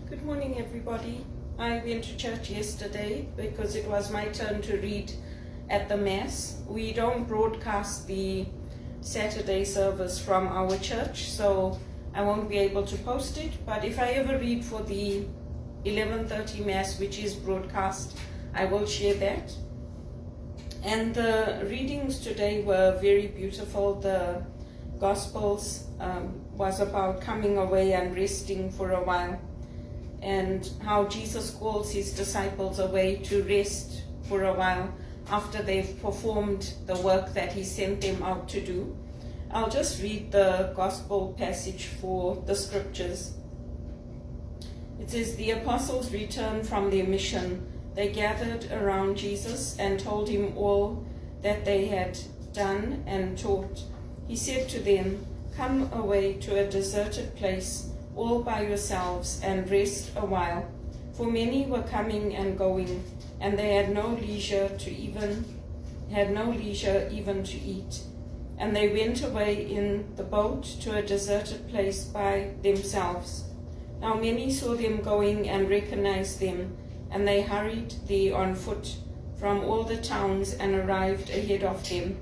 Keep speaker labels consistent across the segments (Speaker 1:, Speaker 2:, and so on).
Speaker 1: Good morning, everybody. I went to church yesterday because it was my turn to read at the Mass. We don't broadcast the Saturday service from our church, so I won't be able to post it. But if I ever read for the 11:30 Mass, which is broadcast, I will share that. And the readings today were very beautiful. The Gospels was about coming away and resting for a while, and how Jesus calls his disciples away to rest for a while after they've performed the work that he sent them out to do. I'll just read the Gospel passage for the scriptures. It says, "The apostles returned from their mission. They gathered around Jesus and told him all that they had done and taught. He said to them, 'Come away to a deserted place, all by yourselves, and rest a while.' For many were coming and going, and they had no leisure even to eat. And they went away in the boat to a deserted place by themselves. Now many saw them going and recognized them, and they hurried there on foot from all the towns and arrived ahead of them.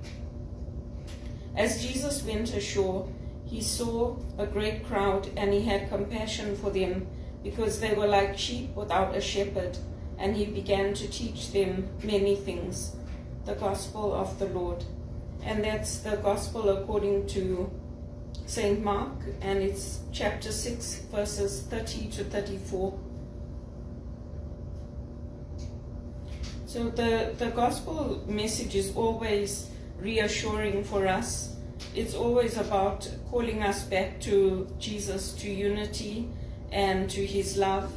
Speaker 1: As Jesus went ashore, he saw a great crowd, and he had compassion for them, because they were like sheep without a shepherd, and he began to teach them many things." The Gospel of the Lord. And that's the Gospel according to St. Mark, and it's chapter 6, verses 30 to 34. So the Gospel message is always reassuring for us. It's always about calling us back to Jesus, to unity and to his love,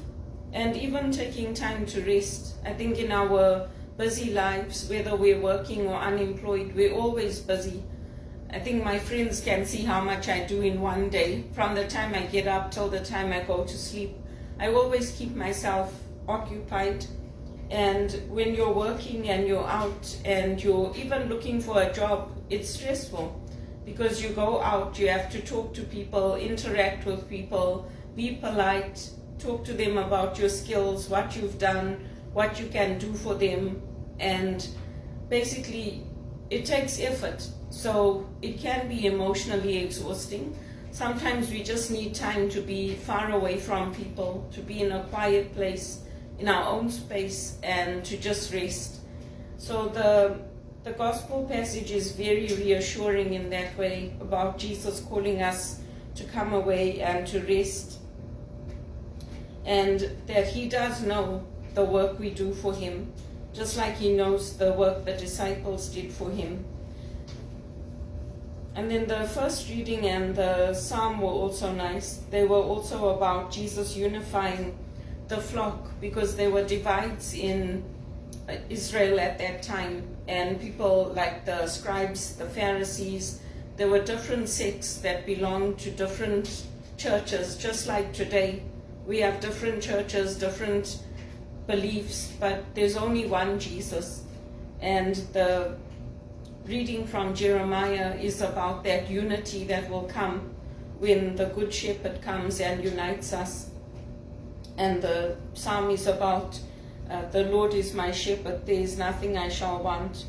Speaker 1: and even taking time to rest. I think in our busy lives, whether we're working or unemployed, we're always busy. I think my friends can see how much I do in one day. From the time I get up till the time I go to sleep, I always keep myself occupied. And when you're working and you're out and you're even looking for a job, it's stressful. Because you go out, you have to talk to people, interact with people, be polite, talk to them about your skills, what you've done, what you can do for them. And basically, it takes effort. So it can be emotionally exhausting. Sometimes we just need time to be far away from people, to be in a quiet place, in our own space, and to just rest. So the Gospel passage is very reassuring in that way, about Jesus calling us to come away and to rest, and that he does know the work we do for him, just like he knows the work the disciples did for him. And then the first reading and the psalm were also nice. They were also about Jesus unifying the flock, because there were divides in Israel at that time, and people like the scribes, the Pharisees, there were different sects that belonged to different churches, just like today. We have different churches, different beliefs, but there's only one Jesus. And the reading from Jeremiah is about that unity that will come when the Good Shepherd comes and unites us. And the psalm is about the Lord is my shepherd, there is nothing I shall want.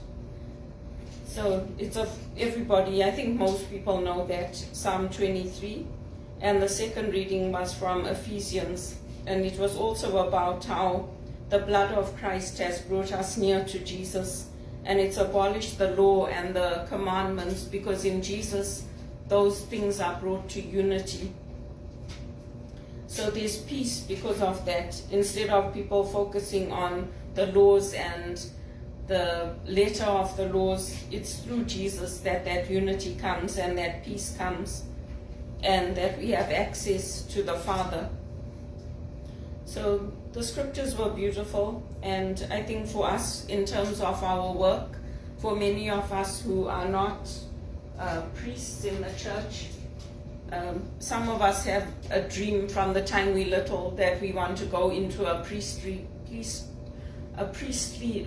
Speaker 1: So it's of everybody. I think most people know that, Psalm 23. And the second reading was from Ephesians, and it was also about how the blood of Christ has brought us near to Jesus, and it's abolished the law and the commandments, because in Jesus those things are brought to unity. So there's peace because of that. Instead of people focusing on the laws and the letter of the laws, it's through Jesus that unity comes and that peace comes, and that we have access to the Father. So the scriptures were beautiful, and I think for us, in terms of our work, for many of us who are not priests in the church, some of us have a dream from the time we're little that we want to go into a priestly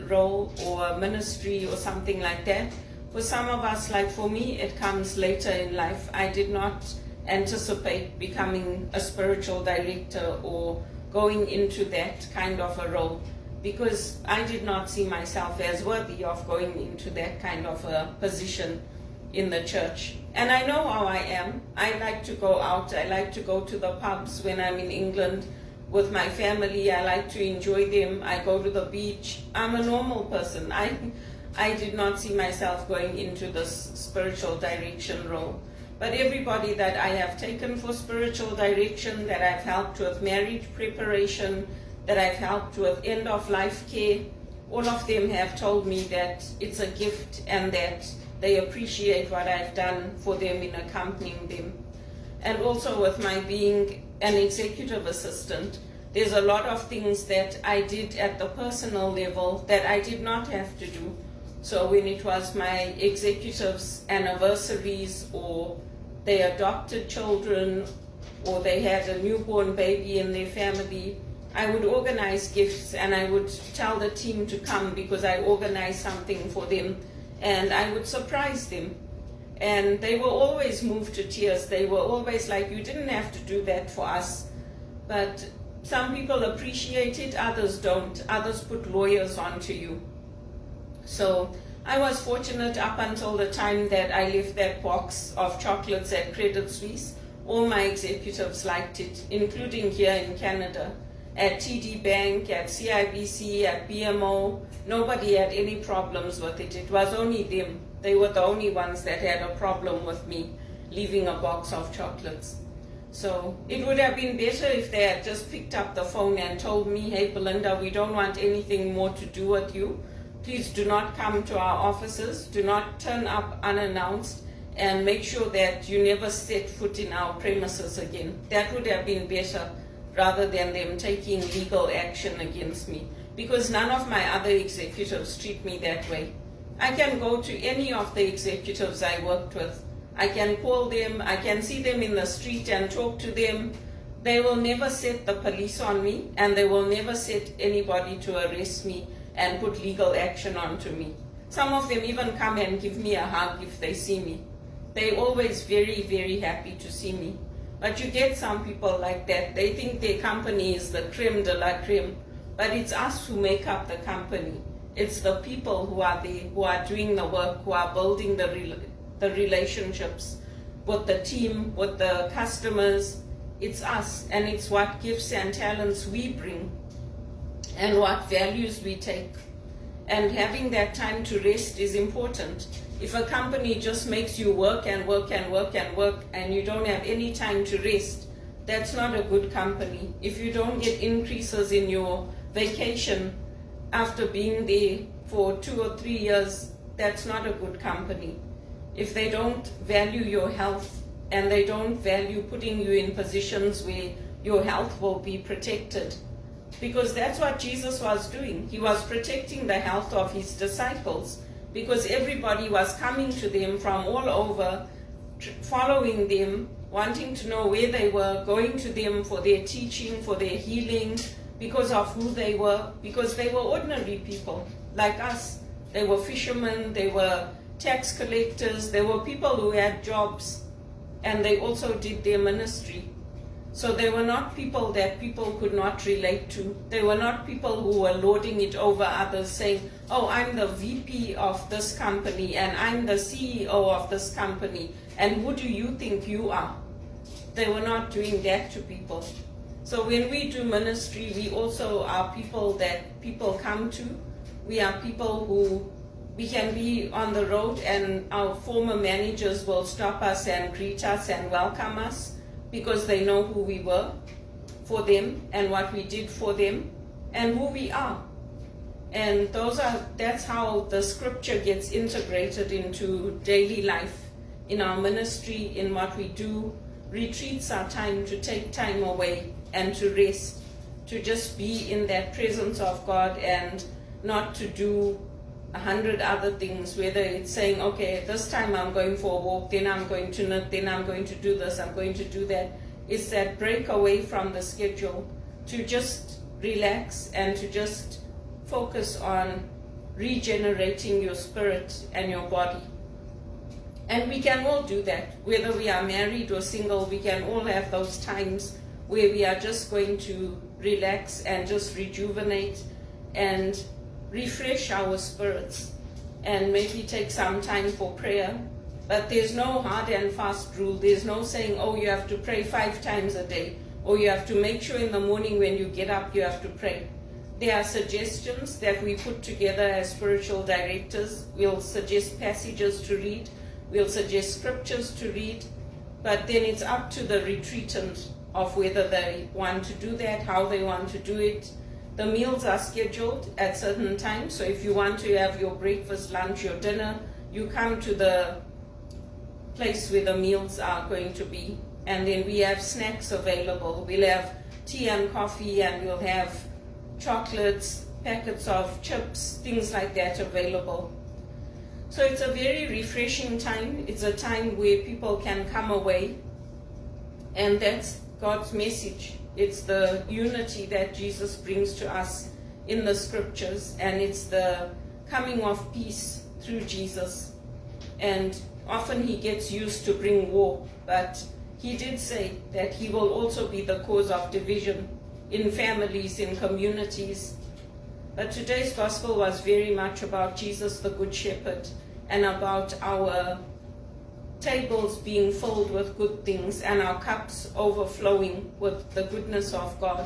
Speaker 1: role or a ministry or something like that. For some of us, like for me, it comes later in life. I did not anticipate becoming a spiritual director or going into that kind of a role, because I did not see myself as worthy of going into that kind of a position in the church. And I know how I am. I like to go out. I like to go to the pubs when I'm in England with my family. I like to enjoy them. I go to the beach. I'm a normal person. I did not see myself going into this spiritual direction role. But everybody that I have taken for spiritual direction, that I've helped with marriage preparation, that I've helped with end-of-life care, all of them have told me that it's a gift and that they appreciate what I've done for them in accompanying them. And also with my being an executive assistant, there's a lot of things that I did at the personal level that I did not have to do. So when it was my executives' anniversaries, or they adopted children, or they had a newborn baby in their family, I would organize gifts and I would tell the team to come because I organized something for them, and I would surprise them. And they were always moved to tears. They were always like, you didn't have to do that for us. But some people appreciate it, others don't. Others put lawyers onto you. So I was fortunate up until the time that I left that box of chocolates at Credit Suisse. All my executives liked it, including here in Canada. At TD Bank, at CIBC, at BMO, nobody had any problems with it. It was only them. They were the only ones that had a problem with me leaving a box of chocolates. So it would have been better if they had just picked up the phone and told me, hey Belinda, we don't want anything more to do with you. Please do not come to our offices. Do not turn up unannounced, and make sure that you never set foot in our premises again. That would have been better, rather than them taking legal action against me, because none of my other executives treat me that way. I can go to any of the executives I worked with. I can call them, I can see them in the street and talk to them. They will never set the police on me, and they will never set anybody to arrest me and put legal action onto me. Some of them even come and give me a hug if they see me. They're always very, very happy to see me. But you get some people like that. They think their company is the creme de la creme, but it's us who make up the company. It's the people who are there, who are doing the work, who are building the relationships with the team, with the customers. It's us, and it's what gifts and talents we bring and what values we take. And having that time to rest is important. If a company just makes you work and work and work and work, and you don't have any time to rest, that's not a good company. If you don't get increases in your vacation after being there for 2 or 3 years, that's not a good company. If they don't value your health, and they don't value putting you in positions where your health will be protected, because that's what Jesus was doing. He was protecting the health of his disciples, because everybody was coming to them from all over, following them, wanting to know where they were, going to them for their teaching, for their healing, because of who they were, because they were ordinary people like us. They were fishermen, they were tax collectors, they were people who had jobs, and they also did their ministry. So they were not people that people could not relate to. They were not people who were lording it over others, saying, oh, I'm the VP of this company, and I'm the CEO of this company, and who do you think you are? They were not doing that to people. So when we do ministry, we also are people that people come to. We are people who, we can be on the road and our former managers will stop us and greet us and welcome us, because they know who we were for them and what we did for them and who we are. And that's how the scripture gets integrated into daily life, in our ministry, in what we do. Retreats are time to take time away and to rest, to just be in that presence of God and not to do 100 other things, whether it's saying, okay, this time I'm going for a walk, then I'm going to knit, then I'm going to do this, I'm going to do that. It's that break away from the schedule, to just relax and to just focus on regenerating your spirit and your body. And we can all do that, whether we are married or single. We can all have those times where we are just going to relax and just rejuvenate and refresh our spirits and maybe take some time for prayer. But there's no hard and fast rule. There's no saying, oh, you have to pray 5 times a day, or you have to make sure in the morning when you get up you have to pray. There are suggestions that we put together as spiritual directors. We'll suggest passages to read. We'll suggest scriptures to read. But then it's up to the retreatant of whether they want to do that, how they want to do it. The meals are scheduled at certain times. So if you want to have your breakfast, lunch, your dinner, you come to the place where the meals are going to be. And then we have snacks available. We'll have tea and coffee, and we'll have chocolates, packets of chips, things like that available. So it's a very refreshing time. It's a time where people can come away, and that's God's message. It's the unity that Jesus brings to us in the scriptures, and it's the coming of peace through Jesus. And often he gets used to bring war, but he did say that he will also be the cause of division in families, in communities. But today's gospel was very much about Jesus the Good Shepherd and about our tables being filled with good things and our cups overflowing with the goodness of God.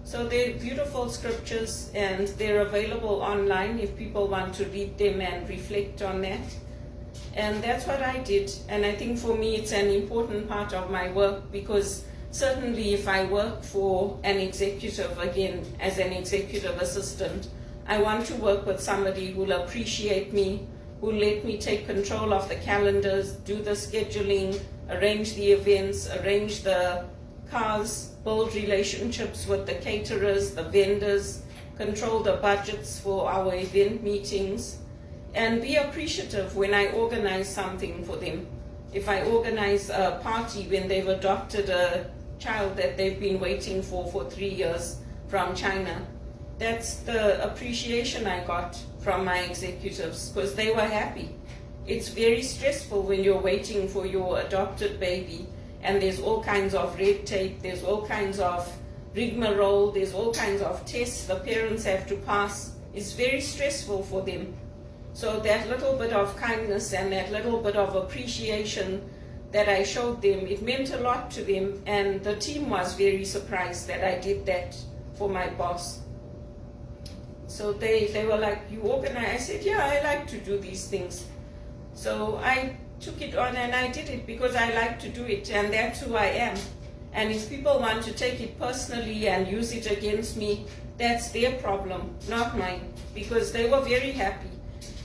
Speaker 1: So they're beautiful scriptures, and they're available online if people want to read them and reflect on that. And that's what I did. And I think for me it's an important part of my work, because certainly if I work for an executive, again, as an executive assistant, I want to work with somebody who will appreciate me, who will let me take control of the calendars, do the scheduling, arrange the events, arrange the cars, build relationships with the caterers, the vendors, control the budgets for our event meetings, and be appreciative when I organize something for them. If I organize a party when they've adopted a child that they've been waiting for 3 years from China, that's the appreciation I got from my executives, because they were happy. It's very stressful when you're waiting for your adopted baby, and there's all kinds of red tape, there's all kinds of rigmarole, there's all kinds of tests the parents have to pass. It's very stressful for them. So that little bit of kindness and that little bit of appreciation that I showed them, it meant a lot to them, and the team was very surprised that I did that for my boss. So they were like, you organize? I said, yeah, I like to do these things. So I took it on and I did it because I like to do it, and that's who I am. And if people want to take it personally and use it against me, that's their problem, not mine, because they were very happy.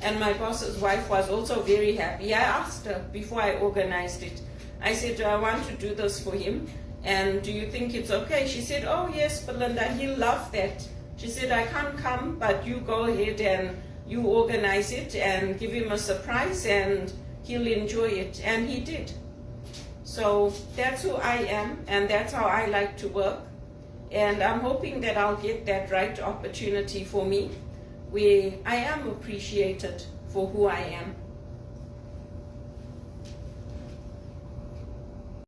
Speaker 1: And my boss's wife was also very happy. I asked her before I organized it. I said, do I want to do this for him? And do you think it's okay? She said, oh yes, Belinda, he'll love that. She said, I can't come, but you go ahead and you organize it and give him a surprise and he'll enjoy it. And he did. So that's who I am, and that's how I like to work. And I'm hoping that I'll get that right opportunity for me, where I am appreciated for who I am.